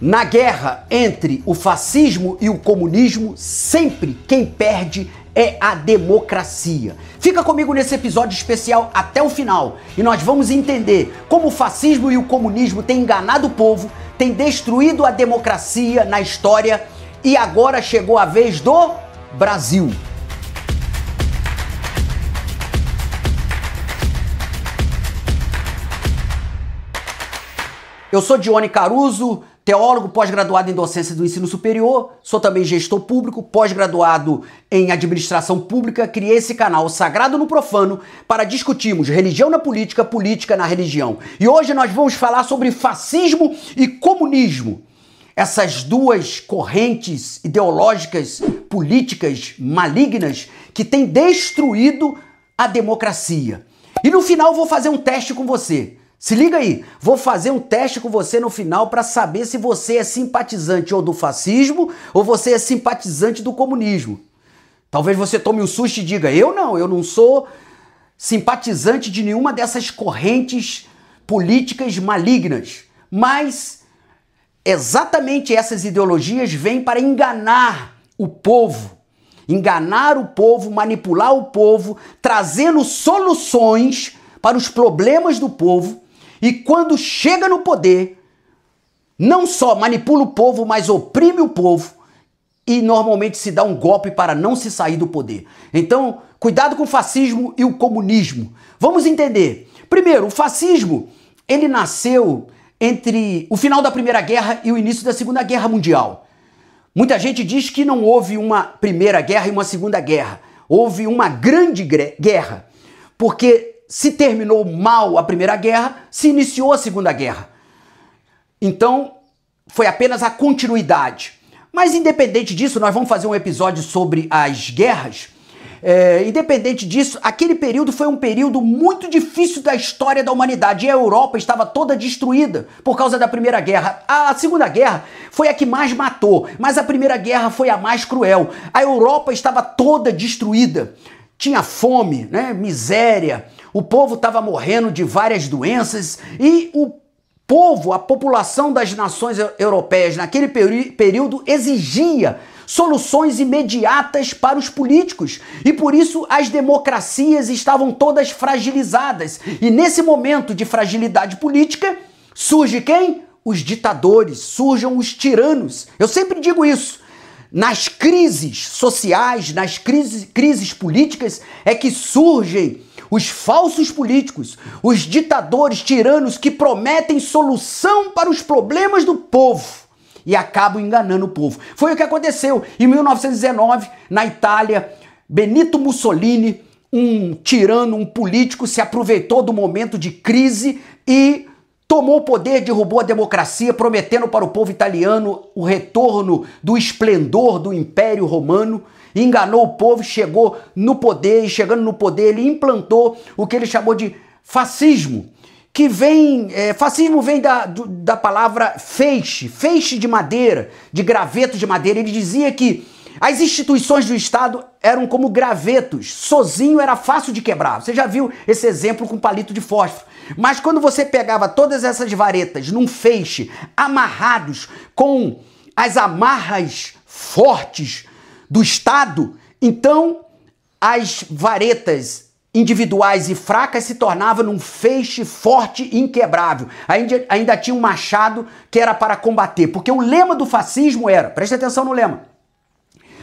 Na guerra entre o fascismo e o comunismo, sempre quem perde é a democracia. Fica comigo nesse episódio especial até o final e nós vamos entender como o fascismo e o comunismo têm enganado o povo, têm destruído a democracia na história e agora chegou a vez do Brasil. Eu sou Dione Caruso, teólogo pós-graduado em docência do ensino superior, sou também gestor público, pós-graduado em administração pública, criei esse canal Sagrado no Profano para discutirmos religião na política, política na religião. E hoje nós vamos falar sobre fascismo e comunismo. Essas duas correntes ideológicas, políticas malignas que têm destruído a democracia. E no final vou fazer um teste com você. Se liga aí, vou fazer um teste com você no final para saber se você é simpatizante ou do fascismo ou você é simpatizante do comunismo. Talvez você tome um susto e diga, eu não sou simpatizante de nenhuma dessas correntes políticas malignas. Mas exatamente essas ideologias vêm para enganar o povo, manipular o povo, trazendo soluções para os problemas do povo. E quando chega no poder, não só manipula o povo, mas oprime o povo e normalmente se dá um golpe para não se sair do poder. Então, cuidado com o fascismo e o comunismo. Vamos entender. Primeiro, o fascismo, ele nasceu entre o final da Primeira Guerra e o início da Segunda Guerra Mundial. Muita gente diz que não houve uma Primeira Guerra e uma Segunda Guerra. Houve uma grande guerra, porque se terminou mal a Primeira Guerra, se iniciou a Segunda Guerra. Então, foi apenas a continuidade. Mas independente disso, nós vamos fazer um episódio sobre as guerras. Independente disso, aquele período foi um período muito difícil da história da humanidade. E a Europa estava toda destruída por causa da Primeira Guerra. A Segunda Guerra foi a que mais matou, mas a Primeira Guerra foi a mais cruel. A Europa estava toda destruída. Tinha fome, miséria, o povo estava morrendo de várias doenças e o povo, a população das nações europeias naquele período exigia soluções imediatas para os políticos e por isso as democracias estavam todas fragilizadas. E nesse momento de fragilidade política surge quem? Os ditadores, surgem os tiranos. Eu sempre digo isso. Nas crises sociais, nas crises políticas, é que surgem os falsos políticos, os ditadores tiranos que prometem solução para os problemas do povo e acabam enganando o povo. Foi o que aconteceu em 1919, na Itália. Benito Mussolini, um tirano, um político, se aproveitou do momento de crise e tomou o poder, derrubou a democracia, prometendo para o povo italiano o retorno do esplendor do Império Romano, enganou o povo, chegou no poder e chegando no poder ele implantou o que ele chamou de fascismo, que vem, fascismo vem da palavra feixe de madeira, de graveto de madeira. Ele dizia que as instituições do Estado eram como gravetos, sozinho era fácil de quebrar. Você já viu esse exemplo com palito de fósforo. Mas quando você pegava todas essas varetas num feixe, amarrados com as amarras fortes do Estado, então as varetas individuais e fracas se tornavam num feixe forte e inquebrável. Ainda tinha um machado que era para combater, porque o lema do fascismo era, preste atenção no lema,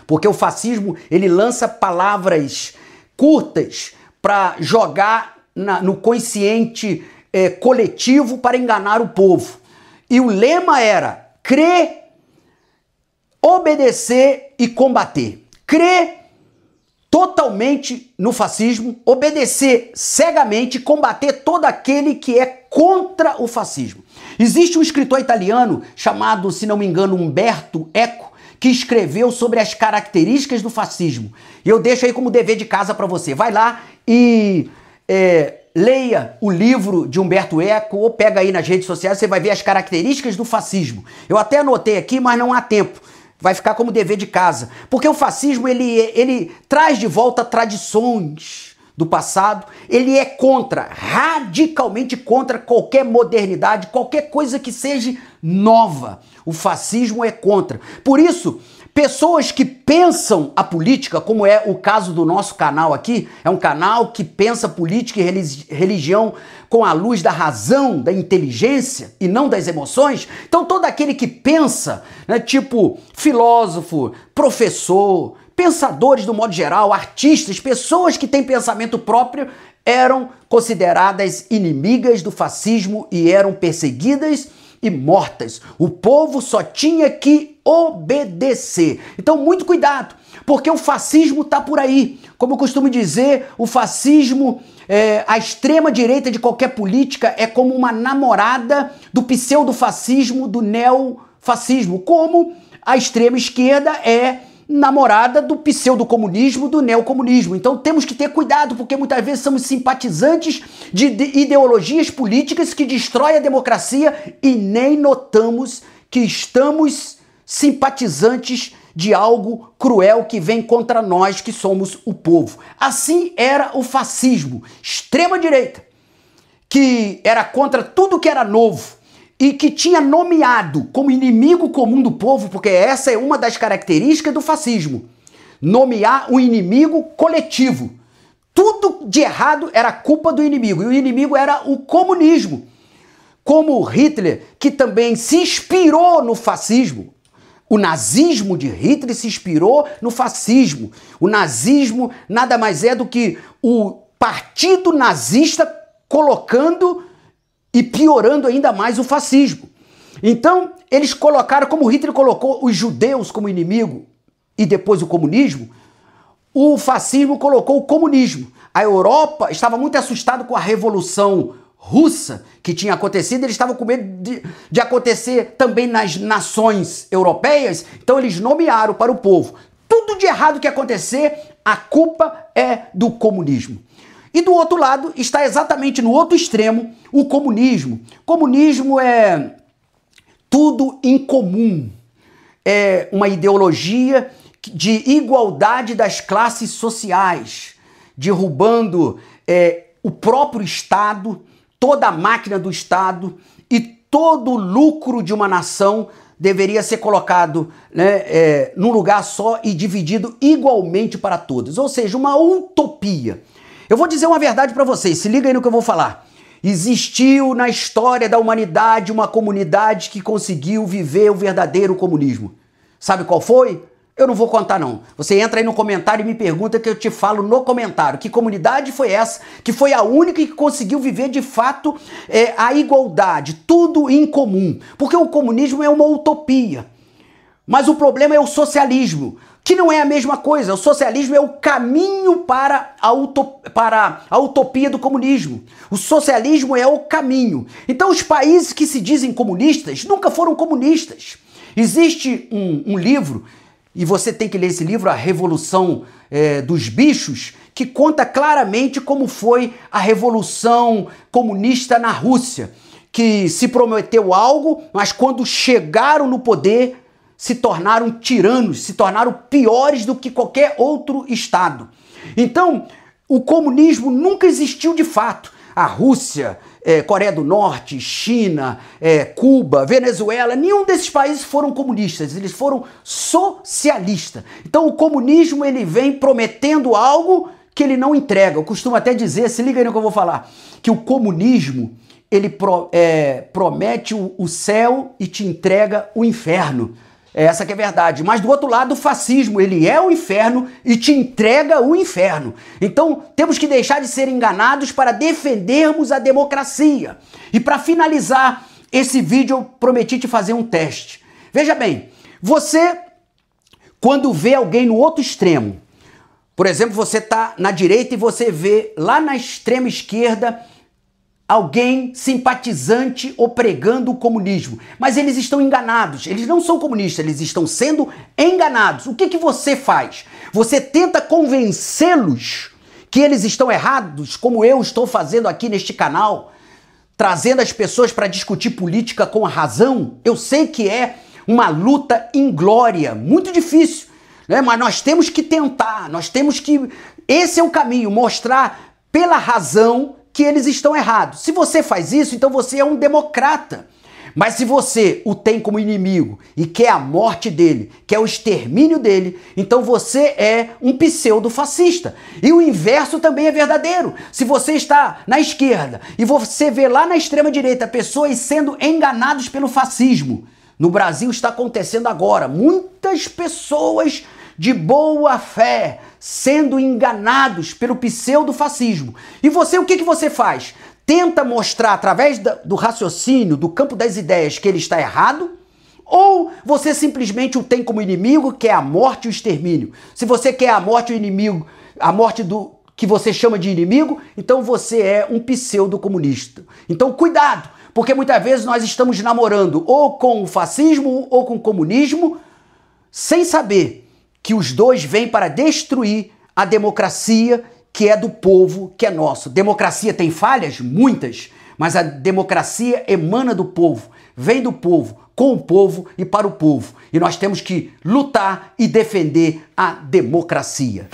porque o fascismo ele lança palavras curtas para jogar no consciente coletivo para enganar o povo. E o lema era crer, obedecer e combater. Crer totalmente no fascismo, obedecer cegamente e combater todo aquele que é contra o fascismo. Existe um escritor italiano chamado, se não me engano, Umberto Eco, que escreveu sobre as características do fascismo. E eu deixo aí como dever de casa para você. Vai lá e leia o livro de Umberto Eco ou pega aí nas redes sociais, você vai ver as características do fascismo. Eu até anotei aqui, mas não há tempo. Vai ficar como dever de casa. Porque o fascismo, ele traz de volta tradições do passado, ele é contra, radicalmente contra qualquer modernidade, qualquer coisa que seja nova. O fascismo é contra. Por isso, pessoas que pensam a política, como é o caso do nosso canal aqui, é um canal que pensa política e religião com a luz da razão, da inteligência e não das emoções. Então todo aquele que pensa, né, tipo filósofo, professor, pensadores do modo geral, artistas, pessoas que têm pensamento próprio, eram consideradas inimigas do fascismo e eram perseguidas e mortas. O povo só tinha que obedecer. Então, muito cuidado, porque o fascismo está por aí. Como eu costumo dizer, o fascismo, a extrema-direita de qualquer política é como uma namorada do pseudo-fascismo, do neofascismo, como a extrema-esquerda é namorada do pseudo-comunismo, do neocomunismo. Então temos que ter cuidado, porque muitas vezes somos simpatizantes de ideologias políticas que destroem a democracia e nem notamos que estamos simpatizantes de algo cruel que vem contra nós, que somos o povo. Assim era o fascismo, extrema-direita, que era contra tudo que era novo, e que tinha nomeado como inimigo comum do povo, porque essa é uma das características do fascismo, nomear um inimigo coletivo. Tudo de errado era culpa do inimigo, e o inimigo era o comunismo. Como Hitler, que também se inspirou no fascismo, o nazismo de Hitler se inspirou no fascismo. O nazismo nada mais é do que o partido nazista colocando e piorando ainda mais o fascismo. Então, eles colocaram, como Hitler colocou os judeus como inimigo e depois o comunismo, o fascismo colocou o comunismo. A Europa estava muito assustada com a Revolução Russa que tinha acontecido, eles estavam com medo de acontecer também nas nações europeias, então eles nomearam para o povo. Tudo de errado que acontecer, a culpa é do comunismo. E do outro lado está exatamente no outro extremo o comunismo. Comunismo é tudo em comum. É uma ideologia de igualdade das classes sociais, derrubando o próprio Estado, toda a máquina do Estado e todo o lucro de uma nação deveria ser colocado, né, num lugar só e dividido igualmente para todos. Ou seja, uma utopia. Eu vou dizer uma verdade para vocês, se liga aí no que eu vou falar. Existiu na história da humanidade uma comunidade que conseguiu viver o verdadeiro comunismo. Sabe qual foi? Eu não vou contar não. Você entra aí no comentário e me pergunta que eu te falo no comentário. Que comunidade foi essa? Que foi a única que conseguiu viver de fato a igualdade, tudo em comum. Porque o comunismo é uma utopia. Mas o problema é o socialismo, que não é a mesma coisa. O socialismo é o caminho para a utopia do comunismo. O socialismo é o caminho. Então os países que se dizem comunistas nunca foram comunistas. Existe um livro, e você tem que ler esse livro, A Revolução dos Bichos, que conta claramente como foi a Revolução Comunista na Rússia, que se prometeu algo, mas quando chegaram no poder, se tornaram tiranos, se tornaram piores do que qualquer outro Estado. Então, o comunismo nunca existiu de fato. A Rússia, Coreia do Norte, China, Cuba, Venezuela, nenhum desses países foram comunistas, eles foram socialistas. Então o comunismo ele vem prometendo algo que ele não entrega. Eu costumo até dizer, se liga aí no que eu vou falar, que o comunismo ele promete o céu e te entrega o inferno. Essa que é a verdade. Mas do outro lado, o fascismo, ele é o inferno e te entrega o inferno. Então, temos que deixar de ser enganados para defendermos a democracia. E para finalizar esse vídeo, eu prometi te fazer um teste. Veja bem, você, quando vê alguém no outro extremo, por exemplo, você está na direita e você vê lá na extrema esquerda alguém simpatizante ou pregando o comunismo. Mas eles estão enganados, eles não são comunistas, eles estão sendo enganados. O que você faz? Você tenta convencê-los que eles estão errados, como eu estou fazendo aqui neste canal, trazendo as pessoas para discutir política com a razão. Eu sei que é uma luta inglória, muito difícil, né? Mas nós temos que tentar, nós temos que... Esse é o caminho, mostrar pela razão que eles estão errados. Se você faz isso, então você é um democrata. Mas se você o tem como inimigo e quer a morte dele, quer o extermínio dele, então você é um pseudo-fascista. E o inverso também é verdadeiro. Se você está na esquerda e você vê lá na extrema-direita pessoas sendo enganadas pelo fascismo, no Brasil está acontecendo agora, muitas pessoas de boa fé sendo enganados pelo pseudo-fascismo. E você, o que você faz? Tenta mostrar através do raciocínio, do campo das ideias, que ele está errado? Ou você simplesmente o tem como inimigo, que é a morte e o extermínio? Se você quer a morte e o inimigo, a morte do que você chama de inimigo, então você é um pseudo-comunista. Então cuidado, porque muitas vezes nós estamos namorando ou com o fascismo ou com o comunismo, sem saber que os dois vêm para destruir a democracia, que é do povo, que é nosso. Democracia tem falhas? Muitas, mas a democracia emana do povo, vem do povo, com o povo e para o povo. E nós temos que lutar e defender a democracia.